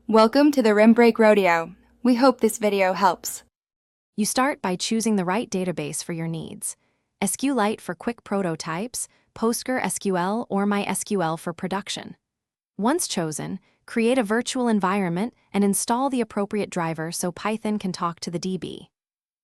Welcome to the Rim Break Rodeo. We hope this video helps. You start by choosing the right database for your needs. SQLite for quick prototypes, PostgreSQL or MySQL for production. Once chosen, create a virtual environment and install the appropriate driver so Python can talk to the DB.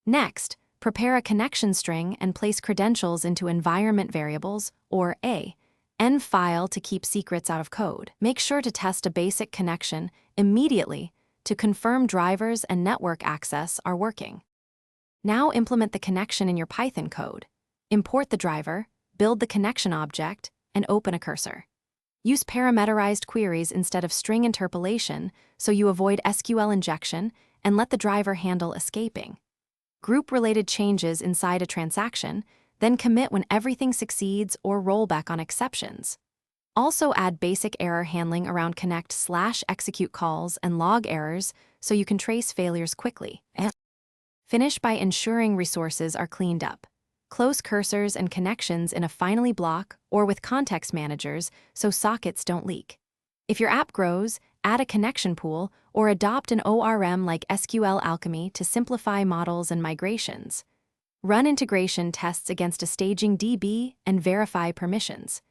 Next, prepare a connection string and place credentials into environment variables, or env file to keep secrets out of code. Make sure to test a basic connection immediately to confirm drivers and network access are working. Now implement the connection in your Python code. Import the driver, build the connection object, and open a cursor. Use parameterized queries instead of string interpolation so you avoid SQL injection and let the driver handle escaping. Group related changes inside a transaction, then commit when everything succeeds or roll back on exceptions. Also add basic error handling around connect/execute calls and log errors so you can trace failures quickly. Finish by ensuring resources are cleaned up. Close cursors and connections in a finally block or with context managers so sockets don't leak. If your app grows, add a connection pool or adopt an ORM like SQLAlchzyme to simplify models and migrations. Run integration tests against a staging DB and verify permissions.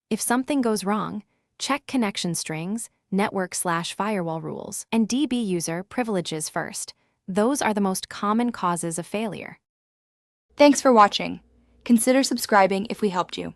If something goes wrong, check connection strings, network/firewall rules, and DB user privileges first. Those are the most common causes of failure. Thanks for watching. Consider subscribing if we helped you.